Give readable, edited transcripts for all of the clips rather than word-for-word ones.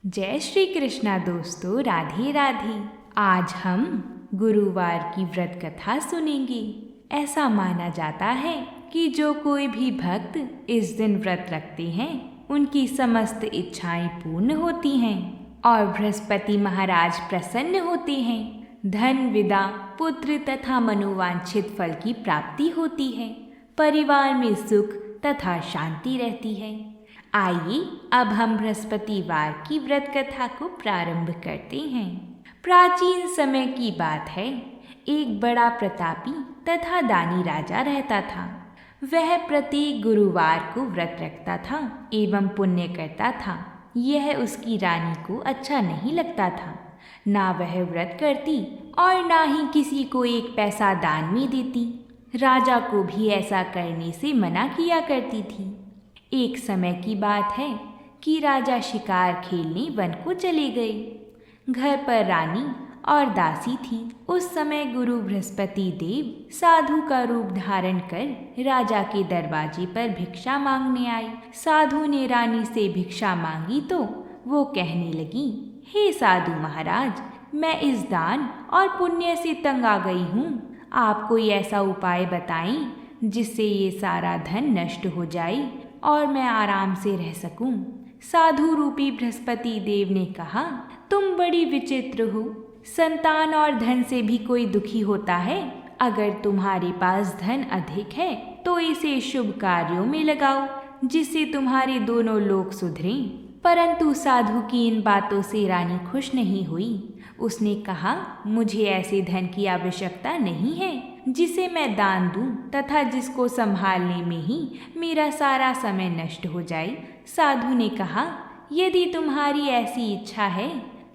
जय श्री कृष्णा दोस्तों, राधे राधे। आज हम गुरुवार की व्रत कथा सुनेंगे। ऐसा माना जाता है कि जो कोई भी भक्त इस दिन व्रत रखते हैं उनकी समस्त इच्छाएं पूर्ण होती हैं और बृहस्पति महाराज प्रसन्न होते हैं। धन, विदा, पुत्र तथा मनोवांछित फल की प्राप्ति होती है। परिवार में सुख तथा शांति रहती है। आइए अब हम बृहस्पतिवार की व्रत कथा को प्रारंभ करते हैं। प्राचीन समय की बात है। एक बड़ा प्रतापी तथा दानी राजा रहता था। वह प्रत्येक गुरुवार को व्रत रखता था एवं पुण्य करता था। यह उसकी रानी को अच्छा नहीं लगता था। ना वह व्रत करती और ना ही किसी को एक पैसा दान में देती। राजा को भी ऐसा करने से मना किया करती थी। एक समय की बात है कि राजा शिकार खेलने वन को चले गए। घर पर रानी और दासी थी। उस समय गुरु बृहस्पति देव साधु का रूप धारण कर राजा के दरवाजे पर भिक्षा मांगने आए। साधु ने रानी से भिक्षा मांगी तो वो कहने लगी, हे साधु महाराज, मैं इस दान और पुण्य से तंग आ गई हूँ। आप कोई ऐसा उपाय बताएं जिससे ये सारा धन नष्ट हो जाए और मैं आराम से रह सकूं। साधु रूपी बृहस्पति देव ने कहा, तुम बड़ी विचित्र हो। संतान और धन से भी कोई दुखी होता है। अगर तुम्हारे पास धन अधिक है तो इसे शुभ कार्यों में लगाओ जिससे तुम्हारे दोनों लोग सुधरें। परंतु साधु की इन बातों से रानी खुश नहीं हुई। उसने कहा, मुझे ऐसे धन की आवश्यकता नहीं है जिसे मैं दान दूं तथा जिसको संभालने में ही मेरा सारा समय नष्ट हो जाए। साधु ने कहा, यदि तुम्हारी ऐसी इच्छा है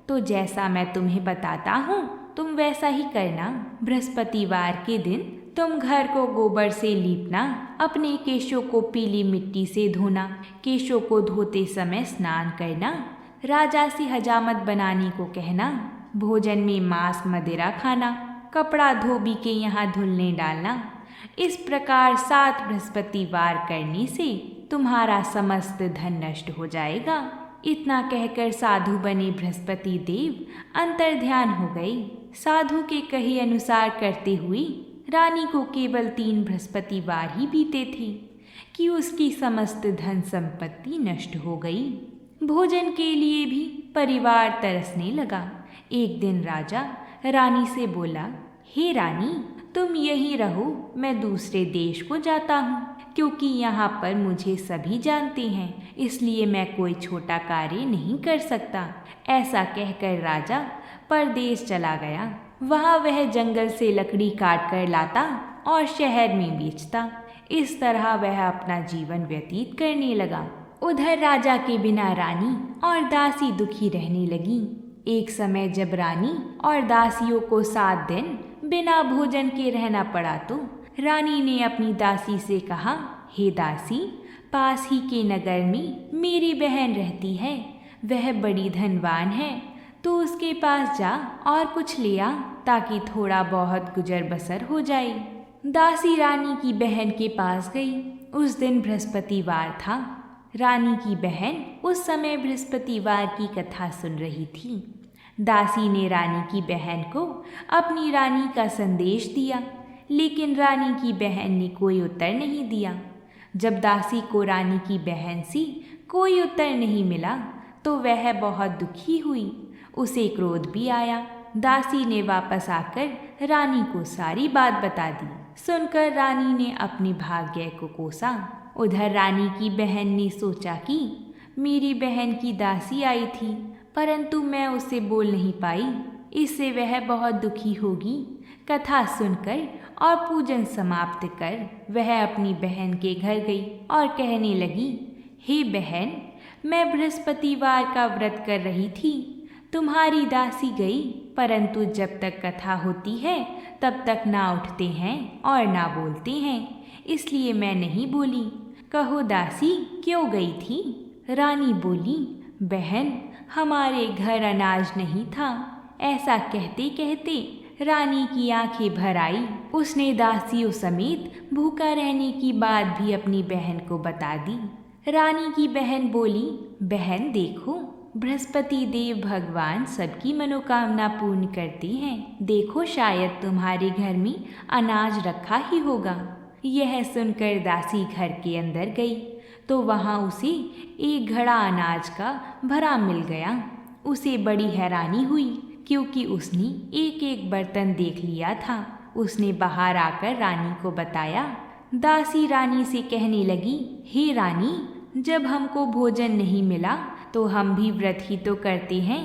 तो जैसा मैं तुम्हें बताता हूँ तुम वैसा ही करना। बृहस्पतिवार के दिन तुम घर को गोबर से लीपना, अपने केशों को पीली मिट्टी से धोना, केशों को धोते समय स्नान करना, राजा से हजामत बनाने को कहना, भोजन में मांस मदिरा खाना, कपड़ा धोबी के यहाँ धुलने डालना। इस प्रकार 7 बृहस्पतिवार करने से तुम्हारा समस्त धन नष्ट हो जाएगा। इतना कहकर साधु बने बृहस्पति देव अंतर्ध्यान हो गए। साधु के कहे अनुसार करते हुए रानी को केवल 3 बृहस्पतिवार ही बीते थे कि उसकी समस्त धन संपत्ति नष्ट हो गई। भोजन के लिए भी परिवार तरसने लगा। एक दिन राजा रानी से बोला, हे रानी, तुम यहीं रहो, मैं दूसरे देश को जाता हूँ क्योंकि यहाँ पर मुझे सभी जानते हैं, इसलिए मैं कोई छोटा कार्य नहीं कर सकता। ऐसा कहकर राजा परदेश चला गया। वहाँ वह जंगल से लकड़ी काट कर लाता और शहर में बेचता। इस तरह वह अपना जीवन व्यतीत करने लगा। उधर राजा के बिना रानी और दासी दुखी रहने लगी। एक समय जब रानी और दासियों को 7 दिन बिना भोजन के रहना पड़ा तो रानी ने अपनी दासी से कहा, हे दासी, पास ही के नगर में मेरी बहन रहती है। वह बड़ी धनवान है, तो उसके पास जा और कुछ ले आ ताकि थोड़ा बहुत गुजर बसर हो जाए। दासी रानी की बहन के पास गई। उस दिन बृहस्पतिवार था। रानी की बहन उस समय बृहस्पतिवार की कथा सुन रही थी। दासी ने रानी की बहन को अपनी रानी का संदेश दिया, लेकिन रानी की बहन ने कोई उत्तर नहीं दिया। जब दासी को रानी की बहन से कोई उत्तर नहीं मिला तो वह बहुत दुखी हुई। उसे क्रोध भी आया। दासी ने वापस आकर रानी को सारी बात बता दी। सुनकर रानी ने अपने भाग्य को कोसा। उधर रानी की बहन ने सोचा कि मेरी बहन की दासी आई थी परंतु मैं उसे बोल नहीं पाई, इससे वह बहुत दुखी होगी। कथा सुनकर और पूजन समाप्त कर वह अपनी बहन के घर गई और कहने लगी, हे बहन, मैं बृहस्पतिवार का व्रत कर रही थी। तुम्हारी दासी गई परंतु जब तक कथा होती है तब तक ना उठते हैं और ना बोलते हैं, इसलिए मैं नहीं बोली। कहो दासी, क्यों गई थी? रानी बोली, बहन, हमारे घर अनाज नहीं था। ऐसा कहते कहते रानी की आंखें भर आई। उसने दासियों समेत भूखा रहने की बात भी अपनी बहन को बता दी। रानी की बहन बोली, बहन देखो, बृहस्पति देव भगवान सबकी मनोकामना पूर्ण करती हैं। देखो शायद तुम्हारे घर में अनाज रखा ही होगा। यह सुनकर दासी घर के अंदर गई तो वहाँ उसे एक घड़ा अनाज का भरा मिल गया। उसे बड़ी हैरानी हुई क्योंकि उसने एक एक बर्तन देख लिया था। उसने बाहर आकर रानी को बताया। दासी रानी से कहने लगी, हे रानी, जब हमको भोजन नहीं मिला तो हम भी व्रत ही तो करते हैं,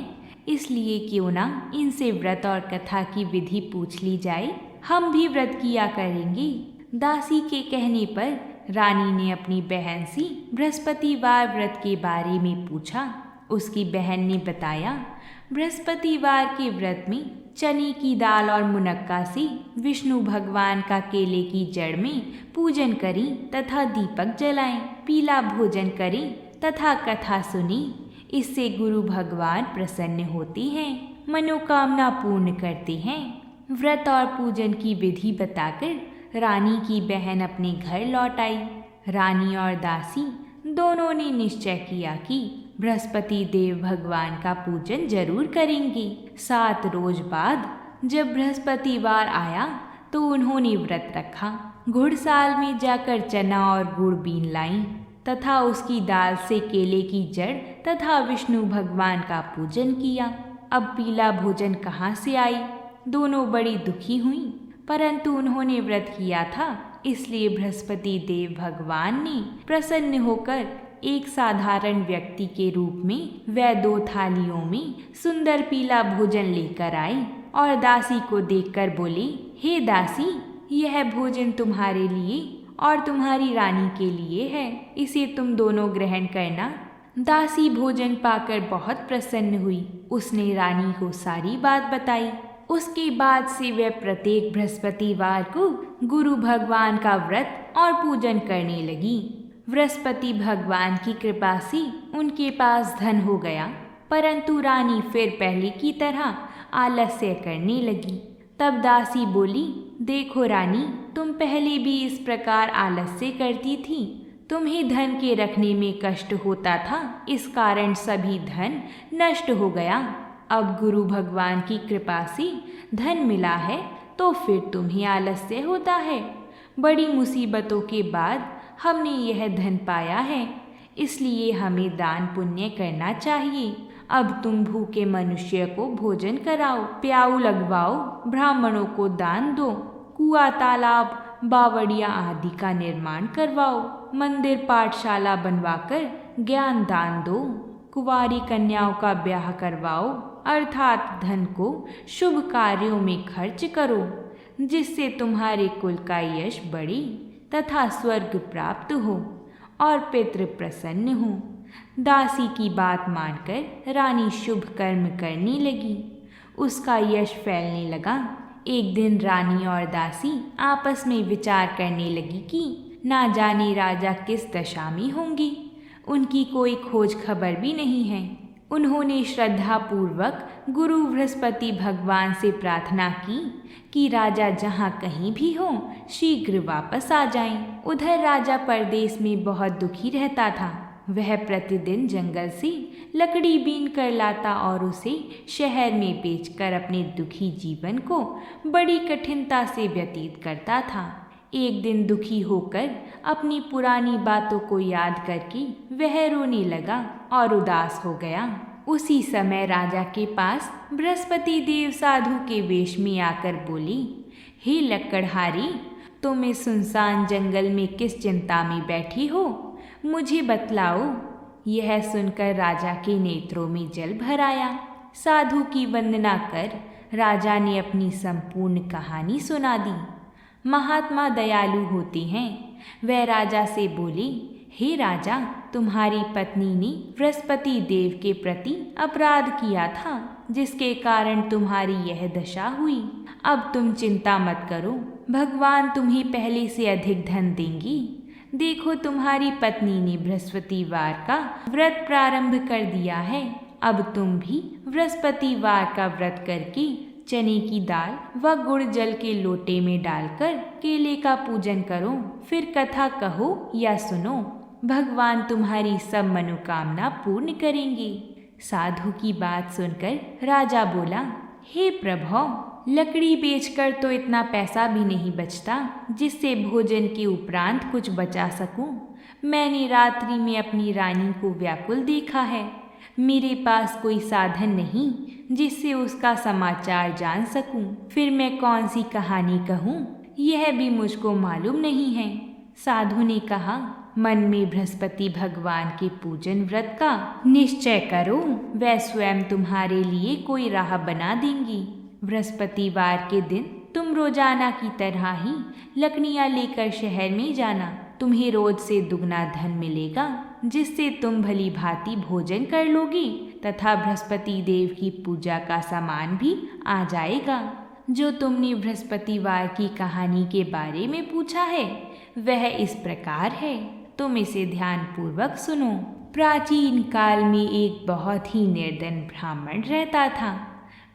इसलिए क्यों ना इनसे व्रत और कथा की विधि पूछ ली जाए, हम भी व्रत किया करेंगे। दासी के कहने पर रानी ने अपनी बहन से बृहस्पतिवार व्रत के बारे में पूछा। उसकी बहन ने बताया, बृहस्पतिवार के व्रत में चने की दाल और मुनक्का से विष्णु भगवान का केले की जड़ में पूजन करें तथा दीपक जलाएं, पीला भोजन करें तथा कथा सुनें। इससे गुरु भगवान प्रसन्न होते हैं, मनोकामना पूर्ण करते हैं। व्रत और पूजन की विधि बताकर रानी की बहन अपने घर लौट आई। रानी और दासी दोनों ने निश्चय किया कि बृहस्पति देव भगवान का पूजन जरूर करेंगे। 7 रोज बाद जब बृहस्पतिवार आया तो उन्होंने व्रत रखा। घुड़साल में जाकर चना और गुड़ बीन लाईं तथा उसकी दाल से केले की जड़ तथा विष्णु भगवान का पूजन किया। अब पीला भोजन कहाँ से आई? दोनों बड़ी दुखी हुईं, परंतु उन्होंने व्रत किया था, इसलिए बृहस्पति देव भगवान ने प्रसन्न होकर एक साधारण व्यक्ति के रूप में वह 2 थालियों में सुंदर पीला भोजन लेकर आई और दासी को देखकर बोली, हे दासी, यह भोजन तुम्हारे लिए और तुम्हारी रानी के लिए है, इसे तुम दोनों ग्रहण करना। दासी भोजन पाकर बहुत प्रसन्न हुई। उसने रानी को सारी बात बताई। उसके बाद से वह प्रत्येक बृहस्पतिवार को गुरु भगवान का व्रत और पूजन करने लगी। बृहस्पति भगवान की कृपा से उनके पास धन हो गया, परंतु रानी फिर पहले की तरह आलस्य करने लगी। तब दासी बोली, देखो रानी, तुम पहले भी इस प्रकार आलस्य करती थी। तुम्हें धन के रखने में कष्ट होता था, इस कारण सभी धन नष्ट हो गया। अब गुरु भगवान की कृपा से धन मिला है तो फिर तुम्हें आलस्य होता है। बड़ी मुसीबतों के बाद हमने यह धन पाया है, इसलिए हमें दान पुण्य करना चाहिए। अब तुम भूखे मनुष्य को भोजन कराओ, प्याऊ लगवाओ, ब्राह्मणों को दान दो, कुआं तालाब बावड़िया आदि का निर्माण करवाओ, मंदिर पाठशाला बनवाकर ज्ञान दान दो, कुंवारी कन्याओं का ब्याह करवाओ, अर्थात धन को शुभ कार्यों में खर्च करो, जिससे तुम्हारे कुल का यश बढ़े तथा स्वर्ग प्राप्त हो और पितृ प्रसन्न हो। दासी की बात मानकर रानी शुभ कर्म करने लगी। उसका यश फैलने लगा। एक दिन रानी और दासी आपस में विचार करने लगी कि ना जाने राजा किस दशा में होंगे। उनकी कोई खोज खबर भी नहीं है। उन्होंने श्रद्धापूर्वक गुरु बृहस्पति भगवान से प्रार्थना की कि राजा जहाँ कहीं भी हो शीघ्र वापस आ जाएं। उधर राजा परदेश में बहुत दुखी रहता था। वह प्रतिदिन जंगल से लकड़ी बीन कर लाता और उसे शहर में बेचकर अपने दुखी जीवन को बड़ी कठिनता से व्यतीत करता था। एक दिन दुखी होकर अपनी पुरानी बातों को याद करके वह रोने लगा और उदास हो गया। उसी समय राजा के पास बृहस्पति देव साधु के वेश में आकर बोली, हे लक्कड़हारी, तुम इस सुनसान जंगल में किस चिंता में बैठी हो, मुझे बतलाओ। यह सुनकर राजा के नेत्रों में जल भर आया। साधु की वंदना कर राजा ने अपनी संपूर्ण कहानी सुना दी। महात्मा दयालु होते हैं। वह राजा से बोली, हे राजा, तुम्हारी पत्नी ने बृहस्पति देव के प्रति अपराध किया था, जिसके कारण तुम्हारी यह दशा हुई। अब तुम चिंता मत करो, भगवान तुम्हें पहले से अधिक धन देंगी। देखो, तुम्हारी पत्नी ने बृहस्पतिवार का व्रत प्रारंभ कर दिया है। अब तुम भी बृहस्पतिवार का व्रत करके चने की दाल व गुड़ जल के लोटे में डालकर केले का पूजन करो, फिर कथा कहो या सुनो। भगवान तुम्हारी सब मनोकामना पूर्ण करेंगे। साधु की बात सुनकर राजा बोला, हे प्रभु, लकड़ी बेचकर तो इतना पैसा भी नहीं बचता जिससे भोजन के उपरांत कुछ बचा सकूं। मैंने रात्रि में अपनी रानी को व्याकुल देखा है। मेरे पास कोई साधन नहीं जिससे उसका समाचार जान सकूं। फिर मैं कौन सी कहानी कहूं, यह भी मुझको मालूम नहीं है। साधु ने कहा, मन में बृहस्पति भगवान के पूजन व्रत का निश्चय करो, वह स्वयं तुम्हारे लिए कोई राह बना देंगी। बृहस्पतिवार के दिन तुम रोजाना की तरह ही लकड़ियाँ लेकर शहर में जाना। तुम्हें रोज से दुगना धन मिलेगा जिससे तुम भली भांति भोजन कर लोगी तथा बृहस्पति देव की पूजा का सामान भी आ जाएगा। जो तुमने बृहस्पतिवार की कहानी के बारे में पूछा है वह इस प्रकार है, तुम इसे ध्यानपूर्वक सुनो। प्राचीन काल में एक बहुत ही निर्धन ब्राह्मण रहता था।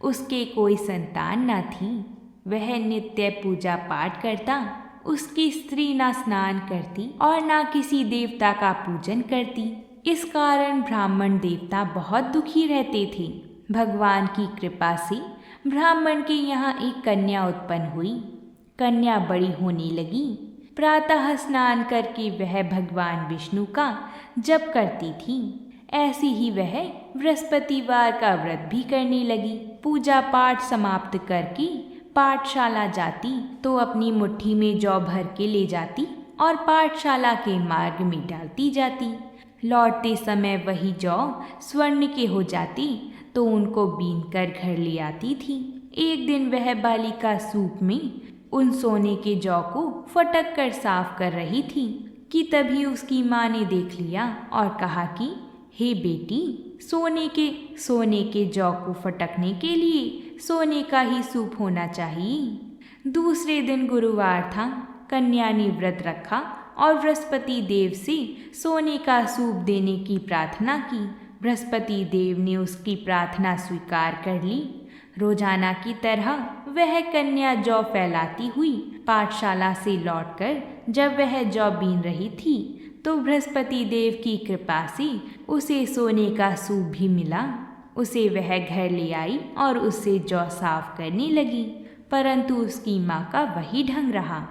उसके कोई संतान न थी। वह नित्य पूजा पाठ करता। उसकी स्त्री ना स्नान करती और ना किसी देवता का पूजन करती। इस कारण ब्राह्मण देवता बहुत दुखी रहते थे। भगवान की कृपा से ब्राह्मण के यहाँ एक कन्या उत्पन्न हुई। कन्या बड़ी होने लगी। प्रातः स्नान करके वह भगवान विष्णु का जप करती थी। ऐसी ही वह बृहस्पतिवार का व्रत भी करने लगी। पूजा पाठ समाप्त करके पाठशाला जाती तो अपनी मुट्ठी में जौ भर के ले जाती और पाठशाला के मार्ग में डालती जाती। लौटते समय वही जौ स्वर्ण के हो जाती तो उनको बीन कर घर ले आती थी। एक दिन वह बालिका सूप में उन सोने के जौ को फटक कर साफ कर रही थी कि तभी उसकी माँ ने देख लिया और कहा कि हे बेटी, सोने के जौ को फटकने के लिए सोने का ही सूप होना चाहिए। दूसरे दिन गुरुवार था। कन्या ने व्रत रखा और बृहस्पति देव से सोने का सूप देने की प्रार्थना की। बृहस्पति देव ने उसकी प्रार्थना स्वीकार कर ली। रोजाना की तरह वह कन्या जौ फैलाती हुई पाठशाला से लौटकर जब वह जौ बीन रही थी तो बृहस्पति देव की कृपा से उसे सोने का सूप भी मिला। उसे वह घर ले आई और उससे जौ साफ करने लगी, परंतु उसकी माँ का वही ढंग रहा।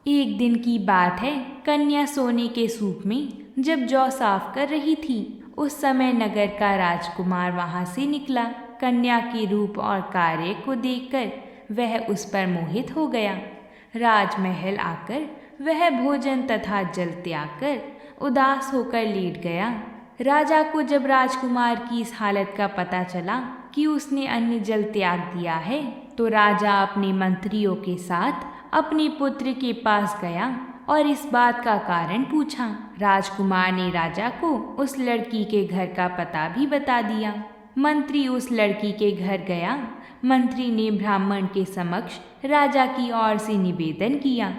एक दिन की बात है, कन्या सोने के सूप में जब जौ साफ कर रही थी उस समय नगर का राजकुमार वहाँ से निकला। कन्या के रूप और कार्य को देखकर वह उस पर मोहित हो गया। राजमहल आकर वह भोजन तथा जल त्याग कर उदास होकर लेट गया। राजा को जब राजकुमार की इस हालत का पता चला कि उसने अन्न जल त्याग दिया है तो राजा अपने मंत्रियों के साथ अपने पुत्र के पास गया और इस बात का कारण पूछा। राजकुमार ने राजा को उस लड़की के घर का पता भी बता दिया। मंत्री उस लड़की के घर गया। मंत्री ने ब्राह्मण के समक्ष राजा की ओर से निवेदन किया।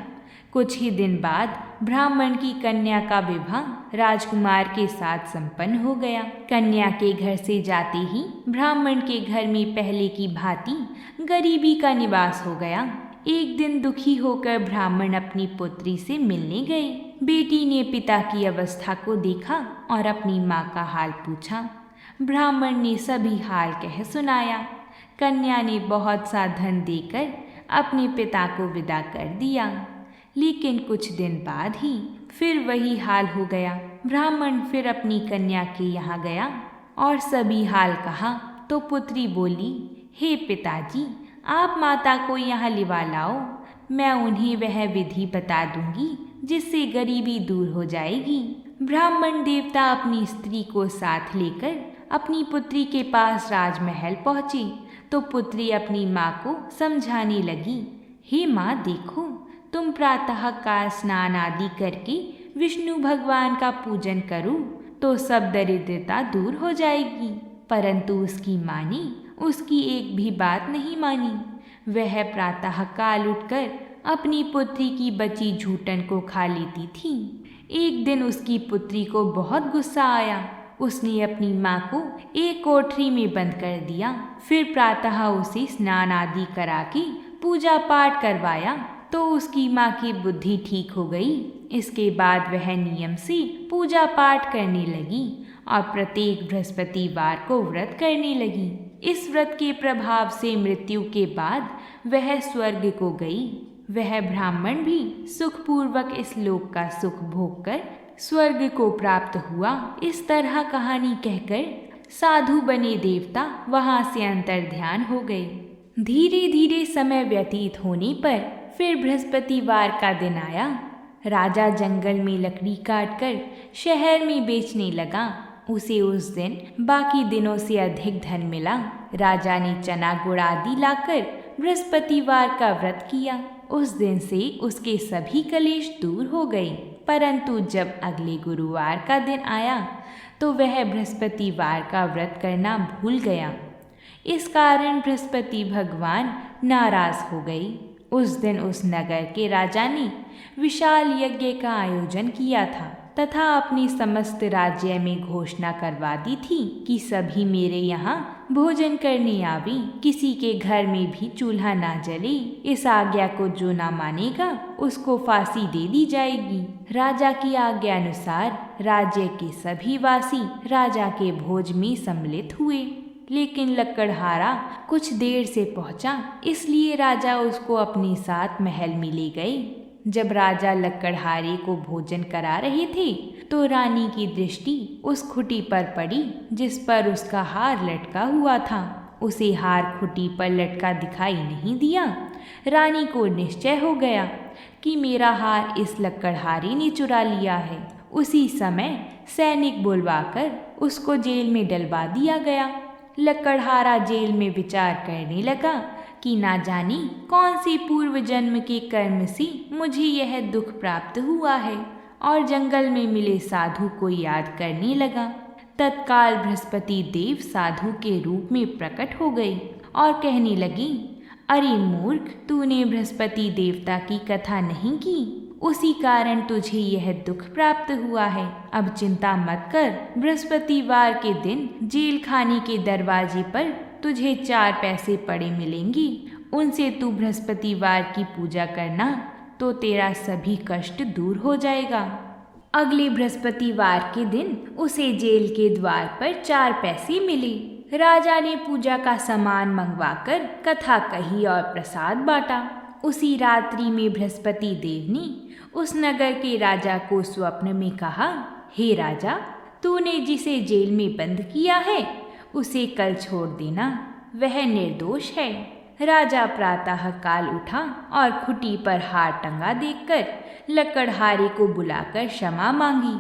कुछ ही दिन बाद ब्राह्मण की कन्या का विवाह राजकुमार के साथ संपन्न हो गया। कन्या के घर से जाते ही ब्राह्मण के घर में पहले की भांति गरीबी का निवास हो गया। एक दिन दुखी होकर ब्राह्मण अपनी पुत्री से मिलने गए। बेटी ने पिता की अवस्था को देखा और अपनी माँ का हाल पूछा। ब्राह्मण ने सभी हाल कह सुनाया। कन्या ने बहुत सा धन देकर अपने पिता को विदा कर दिया, लेकिन कुछ दिन बाद ही फिर वही हाल हो गया। ब्राह्मण फिर अपनी कन्या के यहाँ गया और सभी हाल कहा तो पुत्री बोली, हे पिताजी, आप माता को यहाँ लिवा लाओ। मैं उन्हें वह विधि बता दूंगी जिससे गरीबी दूर हो जाएगी। ब्राह्मण देवता अपनी स्त्री को साथ लेकर अपनी पुत्री के पास राजमहल पहुँची तो पुत्री अपनी माँ को समझाने लगी, हे माँ, देखो, तुम प्रातः काल स्नान आदि करके विष्णु भगवान का पूजन करो तो सब दरिद्रता दूर हो जाएगी। परंतु उसकी माँ ने उसकी एक भी बात नहीं मानी। वह प्रातः काल उठकर अपनी पुत्री की बची झूठन को खा लेती थी। एक दिन उसकी पुत्री को बहुत गुस्सा आया। उसने अपनी माँ को एक कोठरी में बंद कर दिया। फिर प्रातः उसे स्नान आदि करा के पूजा पाठ करवाया तो उसकी माँ की बुद्धि ठीक हो गई। इसके बाद वह नियम से पूजा पाठ करने लगी और प्रत्येक बृहस्पतिवार को व्रत करने लगी। इस व्रत के प्रभाव से मृत्यु के बाद वह स्वर्ग को गई। वह ब्राह्मण भी सुखपूर्वक इस लोक का सुख भोग कर स्वर्ग को प्राप्त हुआ। इस तरह कहानी कहकर साधु बने देवता वहां से अंतर्ध्यान हो गए। धीरे धीरे समय व्यतीत होने पर फिर बृहस्पतिवार का दिन आया। राजा जंगल में लकड़ी काटकर शहर में बेचने लगा। उसे उस दिन बाकी दिनों से अधिक धन मिला। राजा ने चना गुड़ आदि लाकर बृहस्पतिवार का व्रत किया। उस दिन से उसके सभी कलेश दूर हो गए। परंतु जब अगले गुरुवार का दिन आया तो वह बृहस्पतिवार का व्रत करना भूल गया। इस कारण बृहस्पति भगवान नाराज हो गए। उस दिन उस नगर के राजा ने विशाल यज्ञ का आयोजन किया था तथा अपने समस्त राज्य में घोषणा करवा दी थी कि सभी मेरे यहाँ भोजन करने आवे। किसी के घर में भी चूल्हा ना जले। इस आज्ञा को जो ना मानेगा उसको फांसी दे दी जाएगी। राजा की आज्ञा अनुसार राज्य के सभी वासी राजा के भोज में सम्मिलित हुए। लेकिन लकड़हारा कुछ देर से पहुंचा, इसलिए राजा उसको अपने साथ महल में ले गए। जब राजा लकड़हारे को भोजन करा रहे थे तो रानी की दृष्टि उस खुटी पर पड़ी जिस पर उसका हार लटका हुआ था। उसे हार खुटी पर लटका दिखाई नहीं दिया। रानी को निश्चय हो गया कि मेरा हार इस लकड़हारे ने चुरा लिया है। उसी समय सैनिक बुलवाकर उसको जेल में डलवा दिया गया। लकड़हारा जेल में विचार करने लगा कि ना जाने कौन सी पूर्व जन्म के कर्म से मुझे यह दुख प्राप्त हुआ है, और जंगल में मिले साधु को याद करने लगा। तत्काल बृहस्पति देव साधु के रूप में प्रकट हो गए और कहने लगी, अरे मूर्ख, तूने बृहस्पति देवता की कथा नहीं की, उसी कारण तुझे यह दुख प्राप्त हुआ है। अब चिंता मत कर। बृहस्पतिवार के दिन जेल खाने के दरवाजे पर तुझे 4 पैसे पड़े मिलेंगे। उनसे तू बृहस्पतिवार की पूजा करना तो तेरा सभी कष्ट दूर हो जाएगा। अगले बृहस्पतिवार के दिन उसे जेल के द्वार पर 4 पैसे मिले। राजा ने पूजा का सामान मंगवाकर कथा कही और प्रसाद बांटा। उसी रात्रि में बृहस्पति देव ने उस नगर के राजा को स्वप्न में कहा, हे राजा, तूने जिसे जेल में बंद किया है उसे कल छोड़ देना, वह निर्दोष है। राजा प्रातः काल उठा और खुटी पर हार टंगा देखकर लकड़हारे को बुलाकर क्षमा मांगी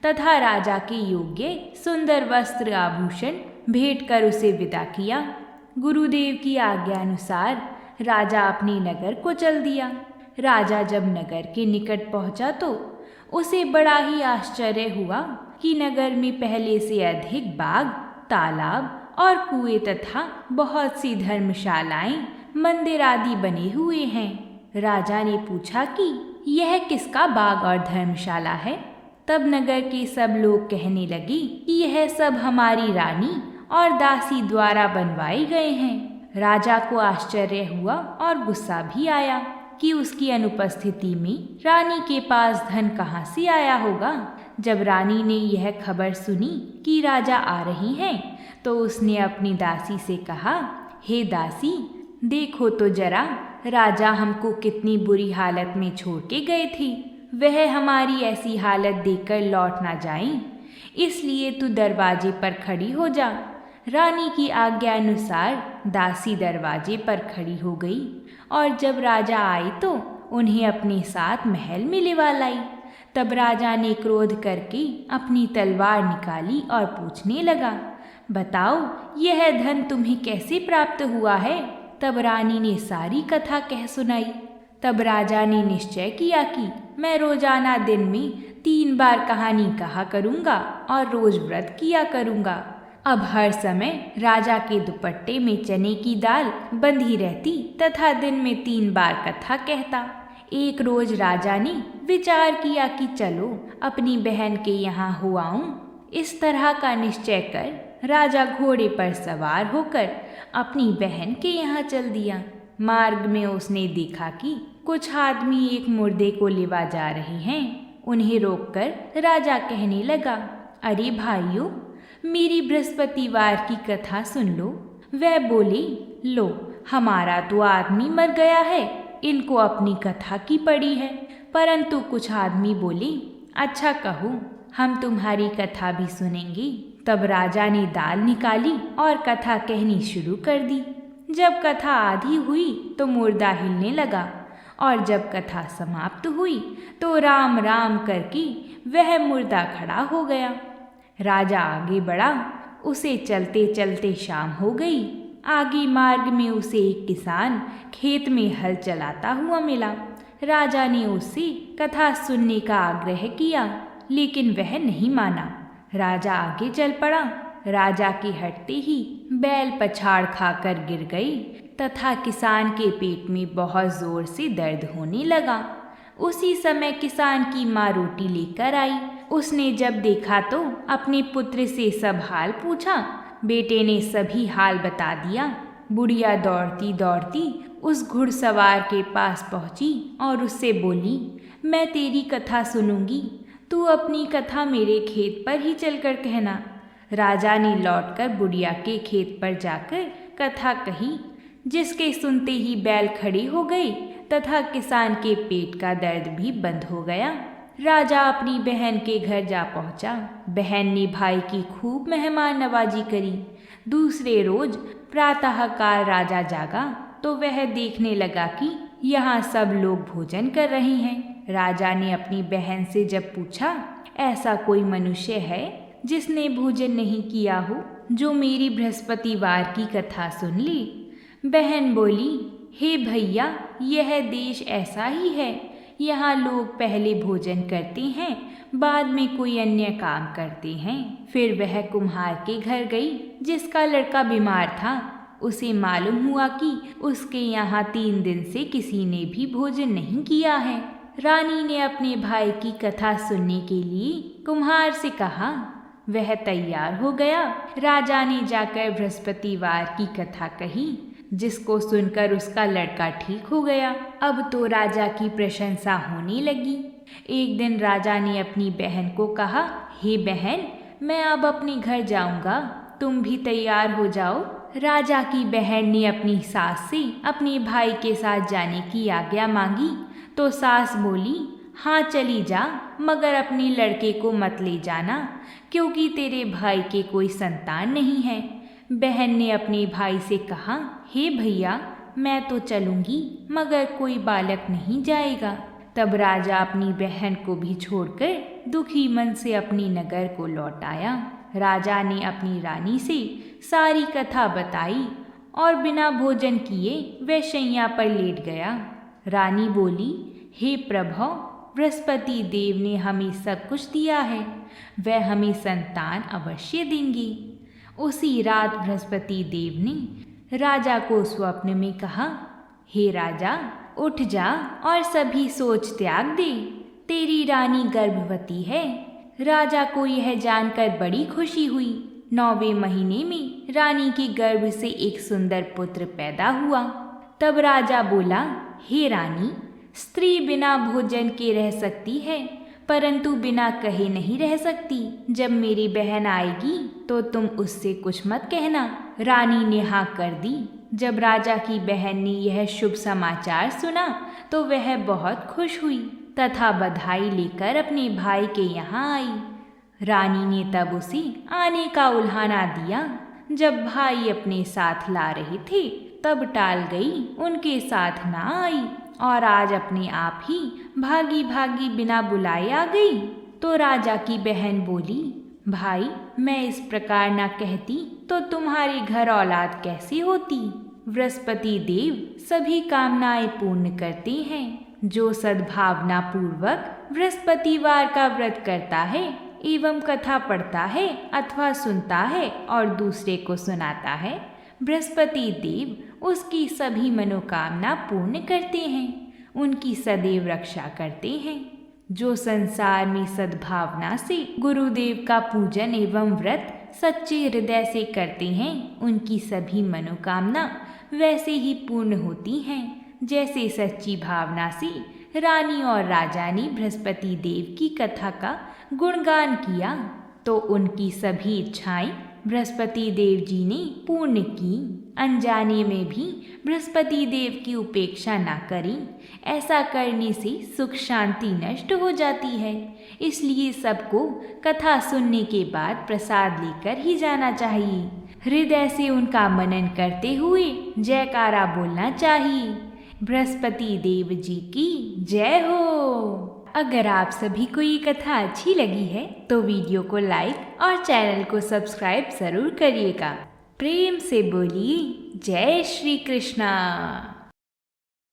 तथा राजा के योग्य सुंदर वस्त्र आभूषण भेंट कर उसे विदा किया। गुरुदेव की आज्ञा अनुसार राजा अपने नगर को चल दिया। राजा जब नगर के निकट पहुंचा तो उसे बड़ा ही आश्चर्य हुआ कि नगर में पहले से अधिक बाग, तालाब और कुएं तथा बहुत सी धर्मशालाएं, मंदिर आदि बने हुए हैं। राजा ने पूछा कि यह किसका बाग और धर्मशाला है? तब नगर के सब लोग कहने लगे कि यह सब हमारी रानी और दासी द्वारा बनवाए गए हैं। राजा को आश्चर्य हुआ और गुस्सा भी आया कि उसकी अनुपस्थिति में रानी के पास धन कहाँ से आया होगा। जब रानी ने यह खबर सुनी कि राजा आ रही हैं, तो उसने अपनी दासी से कहा, हे दासी, देखो तो जरा, राजा हमको कितनी बुरी हालत में छोड़ के गए थे। वह हमारी ऐसी हालत देखकर लौट ना जाएं, इसलिए तू दरवाजे पर खड़ी हो जा। रानी की आज्ञा अनुसार दासी दरवाजे पर खड़ी हो गई और जब राजा आए तो उन्हें अपने साथ महल में लिवा लाई। तब राजा ने क्रोध करके अपनी तलवार निकाली और पूछने लगा, बताओ यह धन तुम्हें कैसे प्राप्त हुआ है? तब रानी ने सारी कथा कह सुनाई। तब राजा ने निश्चय किया कि मैं रोजाना दिन में 3 बार कहानी कहा करूँगा और रोज व्रत किया करूँगा। अब हर समय राजा के दुपट्टे में चने की दाल बंधी रहती तथा दिन में 3 बार कथा कहता। एक रोज राजा ने विचार किया कि चलो अपनी बहन के यहाँ हो आऊं। इस तरह का निश्चय कर राजा घोड़े पर सवार होकर अपनी बहन के यहाँ चल दिया। मार्ग में उसने देखा कि कुछ आदमी एक मुर्दे को लिवा जा रहे हैं। उन्हें रोककर राजा कहने लगा, अरे भाइयों, मेरी बृहस्पतिवार की कथा सुन लो। वह बोले, लो, हमारा तो आदमी मर गया है, इनको अपनी कथा की पड़ी है। परंतु कुछ आदमी बोले, अच्छा कहो, हम तुम्हारी कथा भी सुनेंगे। तब राजा ने दाल निकाली और कथा कहनी शुरू कर दी। जब कथा आधी हुई तो मुर्दा हिलने लगा, और जब कथा समाप्त हुई तो राम राम करके वह मुर्दा खड़ा हो गया। राजा आगे बढ़ा, उसे चलते चलते शाम हो गई। आगे मार्ग में उसे एक किसान खेत में हल चलाता हुआ मिला। राजा ने उससे कथा सुनने का आग्रह किया, लेकिन वह नहीं माना। राजा आगे चल पड़ा। राजा के हटते ही बैल पछाड़ खाकर गिर गई तथा किसान के पेट में बहुत जोर से दर्द होने लगा। उसी समय किसान की माँ रोटी लेकर आई। उसने जब देखा तो अपने पुत्र से सब हाल पूछा। बेटे ने सभी हाल बता दिया। बुढ़िया दौड़ती दौड़ती उस घुड़सवार के पास पहुंची और उससे बोली, मैं तेरी कथा सुनूंगी, तू अपनी कथा मेरे खेत पर ही चलकर कहना। राजा ने लौटकर बुढ़िया के खेत पर जाकर कथा कही, जिसके सुनते ही बैल खड़ी हो गई तथा किसान के पेट का दर्द भी बंद हो गया। राजा अपनी बहन के घर जा पहुंचा। बहन ने भाई की खूब मेहमान नवाजी करी। दूसरे रोज प्रातःकाल राजा जागा तो वह देखने लगा कि यहाँ सब लोग भोजन कर रहे हैं। राजा ने अपनी बहन से जब पूछा, ऐसा कोई मनुष्य है जिसने भोजन नहीं किया हो, जो मेरी बृहस्पतिवार की कथा सुन ले? बहन बोली, हे भैया, यह देश ऐसा ही है। यहाँ लोग पहले भोजन करते हैं, बाद में कोई अन्य काम करते हैं। फिर वह कुम्हार के घर गई, जिसका लड़का बीमार था। उसे मालूम हुआ कि उसके यहाँ 3 दिन से किसी ने भी भोजन नहीं किया है। रानी ने अपने भाई की कथा सुनने के लिए कुम्हार से कहा। वह तैयार हो गया। राजा ने जाकर बृहस्पतिवार की कथा कही, जिसको सुनकर उसका लड़का ठीक हो गया। अब तो राजा की प्रशंसा होने लगी। एक दिन राजा ने अपनी बहन को कहा, हे बहन, मैं अब अपने घर जाऊंगा, तुम भी तैयार हो जाओ। राजा की बहन ने अपनी सास से अपने भाई के साथ जाने की आज्ञा मांगी तो सास बोली, हाँ चली जा, मगर अपने लड़के को मत ले जाना, क्योंकि तेरे भाई के कोई संतान नहीं है। बहन ने अपने भाई से कहा, हे भैया, मैं तो चलूंगी, मगर कोई बालक नहीं जाएगा। तब राजा अपनी बहन को भी छोड़कर दुखी मन से अपनी नगर को लौट आया। राजा ने अपनी रानी से सारी कथा बताई और बिना भोजन किए वह शैया पर लेट गया। रानी बोली, हे प्रभु, बृहस्पति देव ने हमें सब कुछ दिया है, वह हमें संतान अवश्य देंगे। उसी रात बृहस्पति देव ने राजा को स्वप्न में कहा, हे राजा, उठ जा और सभी सोच त्याग दे, तेरी रानी गर्भवती है। राजा को यह जानकर बड़ी खुशी हुई। 9वें महीने में रानी के गर्भ से एक सुंदर पुत्र पैदा हुआ। तब राजा बोला, हे रानी, स्त्री बिना भोजन के रह सकती है, परंतु बिना कहे नहीं रह सकती। जब मेरी बहन आएगी तो तुम उससे कुछ मत कहना। रानी ने हाँ कर दी। जब राजा की बहन ने यह शुभ समाचार सुना तो वह बहुत खुश हुई तथा बधाई लेकर अपने भाई के यहाँ आई। रानी ने तब उसे आने का उल्हाना दिया। जब भाई अपने साथ ला रहे थे तब टाल गई, उनके साथ ना आई और आज अपने आप ही भागी भागी बिना बुलाए आ गई। तो राजा की बहन बोली, भाई, मैं इस प्रकार ना कहती तो तुम्हारे घर औलाद कैसे होती? बृहस्पति देव सभी कामनाएं पूर्ण करते हैं। जो सद्भावना पूर्वक बृहस्पतिवार का व्रत करता है एवं कथा पढ़ता है अथवा सुनता है और दूसरे को सुनाता है, बृहस्पति देव उसकी सभी मनोकामना पूर्ण करते हैं, उनकी सदैव रक्षा करते हैं। जो संसार में सद्भावना से गुरुदेव का पूजन एवं व्रत सच्चे हृदय से करते हैं, उनकी सभी मनोकामना वैसे ही पूर्ण होती हैं जैसे सच्ची भावना से रानी और राजा ने बृहस्पति देव की कथा का गुणगान किया। तो उनकी सभी इच्छाएं बृहस्पति देव जी ने पूर्ण की। अनजाने में भी बृहस्पति देव की उपेक्षा ना करें। ऐसा करने से सुख शांति नष्ट हो जाती है। इसलिए सबको कथा सुनने के बाद प्रसाद लेकर ही जाना चाहिए। हृदय से उनका मनन करते हुए जयकारा बोलना चाहिए। बृहस्पति देव जी की जय हो। अगर आप सभी को ये कथा अच्छी लगी है तो वीडियो को लाइक और चैनल को सब्सक्राइब जरूर करिएगा। प्रेम से बोलिए जय श्री कृष्णा।